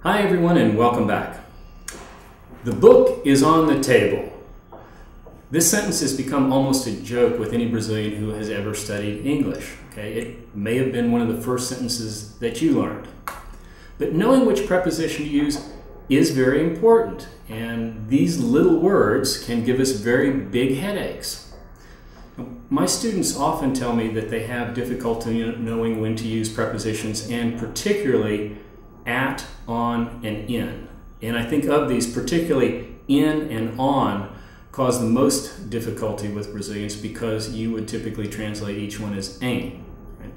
Hi everyone and welcome back. The book is on the table. This sentence has become almost a joke with any Brazilian who has ever studied English. Okay? It may have been one of the first sentences that you learned. But knowing which preposition to use is very important, and these little words can give us very big headaches. My students often tell me that they have difficulty knowing when to use prepositions, and particularly at, on, and in. And I think of these, particularly in and on, cause the most difficulty with Brazilians because you would typically translate each one as em. Right?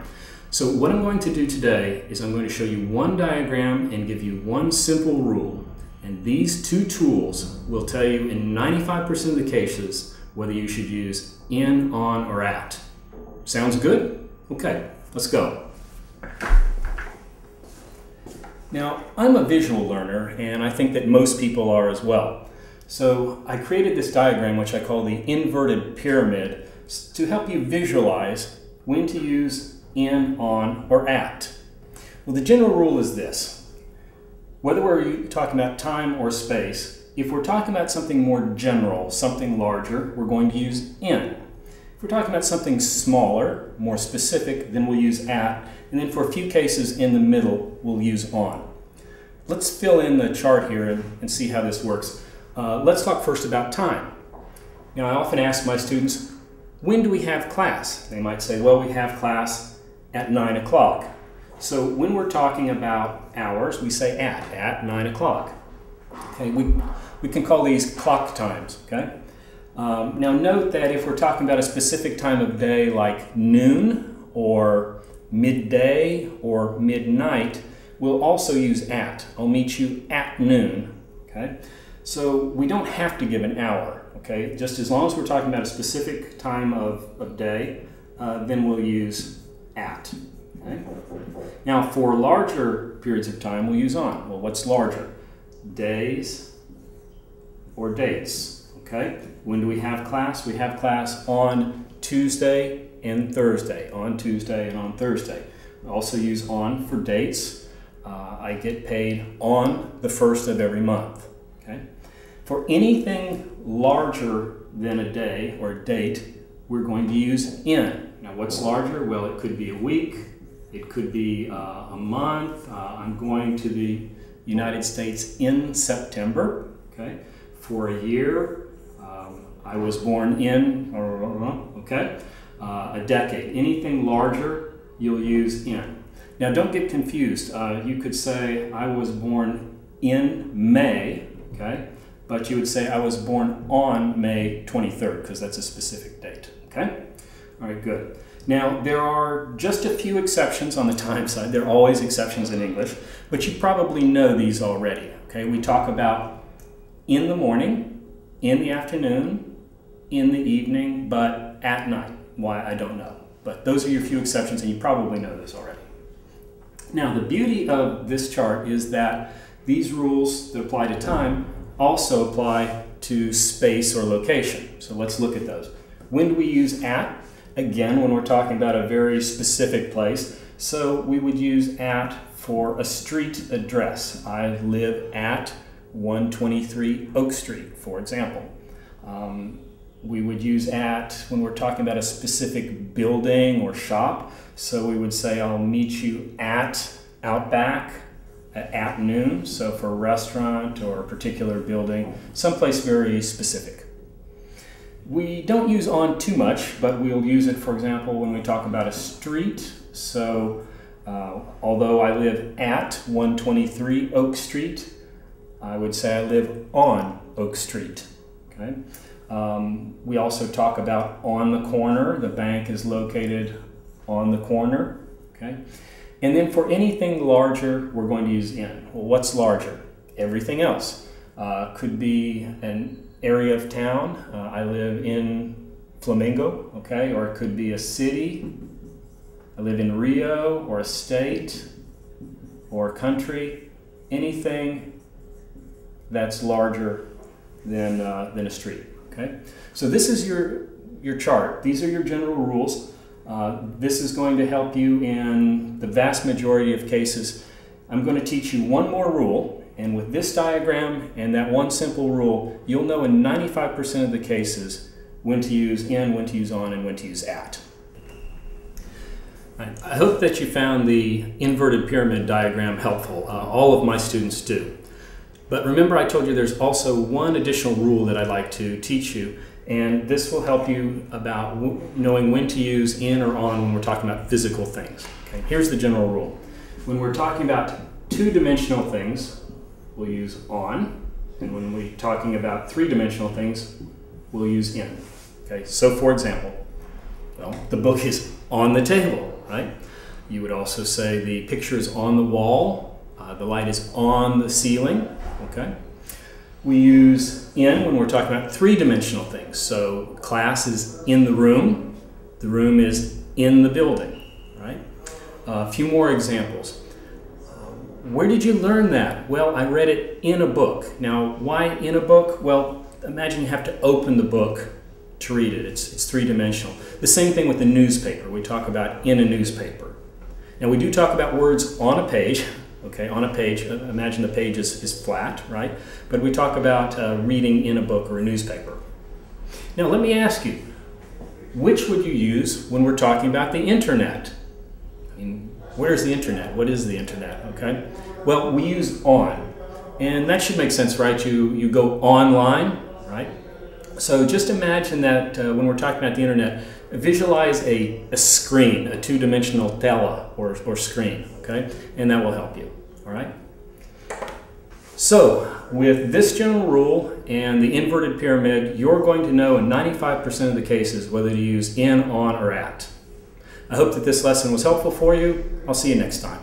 So what I'm going to do today is I'm going to show you one diagram and give you one simple rule. And these two tools will tell you in 95% of the cases whether you should use in, on, or at. Sounds good? Okay, let's go. Now, I'm a visual learner, and I think that most people are as well. So I created this diagram, which I call the inverted pyramid, to help you visualize when to use in, on, or at. Well, the general rule is this. Whether we're talking about time or space, if we're talking about something more general, something larger, we're going to use in. If we're talking about something smaller, more specific, then we'll use at. And then for a few cases in the middle, we'll use on. Let's fill in the chart here and see how this works. Let's talk first about time. You know, I often ask my students, when do we have class? They might say, well, we have class at 9 o'clock. So when we're talking about hours, we say at 9 o'clock. Okay, we can call these clock times, okay? Now note that if we're talking about a specific time of day like noon or midday or midnight, we'll also use at. I'll meet you at noon, okay? So we don't have to give an hour, okay? Just as long as we're talking about a specific time of day, then we'll use at, okay? Now for larger periods of time, we'll use on. Well, what's larger? Days or dates, okay? When do we have class? We have class on Tuesday and Thursday, on Tuesday and on Thursday. We also use on for dates. I get paid on the first of every month. Okay? For anything larger than a day or a date, we're going to use in. Now what's larger? Well, it could be a week, it could be a month. I'm going to the United States in September. Okay? For a year, I was born in, okay? A decade. Anything larger, you'll use in. Now don't get confused. You could say I was born in May, okay? But you would say I was born on May 23rd because that's a specific date, okay? All right, good. Now there are just a few exceptions on the time side. There are always exceptions in English, but you probably know these already, okay? We talk about in the morning, in the afternoon, in the evening, but at night. Why, I don't know. But those are your few exceptions, and you probably know this already. Now, the beauty of this chart is that these rules that apply to time also apply to space or location. So let's look at those. When do we use at? Again, when we're talking about a very specific place. So we would use at for a street address. I live at 123 Oak Street, for example. We would use at when we're talking about a specific building or shop. So we would say, I'll meet you at Outback at noon. So for a restaurant or a particular building, someplace very specific. We don't use on too much, but we'll use it, for example, when we talk about a street. So although I live at 123 Oak Street, I would say I live on Oak Street, okay? We also talk about on the corner. The bank is located on the corner, okay? And then for anything larger, we're going to use in. Well, what's larger? Everything else. Could be an area of town. I live in Flamingo, okay? Or it could be a city. I live in Rio, or a state, or a country. Anything that's larger than a street. Okay, so this is your chart. These are your general rules. This is going to help you in the vast majority of cases. I'm going to teach you one more rule, And with this diagram and that one simple rule, you'll know in 95% of the cases when to use in, when to use on, and when to use at. I hope that you found the inverted pyramid diagram helpful. All of my students do. But remember, I told you there's also one additional rule that I'd like to teach you, and this will help you about knowing when to use in or on when we're talking about physical things. Okay? Here's the general rule. When we're talking about two-dimensional things, we'll use on, and when we're talking about three-dimensional things, we'll use in. Okay? So for example, well, the book is on the table, right? You would also say the picture is on the wall, the light is on the ceiling, okay? We use in when we're talking about three-dimensional things. So class is in the room is in the building, right? A few more examples. Where did you learn that? Well, I read it in a book. Now, why in a book? Well, imagine you have to open the book to read it. It's three-dimensional. The same thing with the newspaper. We talk about in a newspaper. Now, we do talk about words on a page. Okay, on a page, imagine the page is flat, right? But we talk about reading in a book or a newspaper. Now, let me ask you, which would you use when we're talking about the internet? I mean, where's the internet? What is the internet, okay? Well, we use on, and that should make sense, right? You go online, right? So just imagine that when we're talking about the internet, visualize a screen, a two-dimensional tela or screen, okay? And that will help you, all right? So with this general rule and the inverted pyramid, you're going to know in 95% of the cases whether to use in, on, or at. I hope that this lesson was helpful for you. I'll see you next time.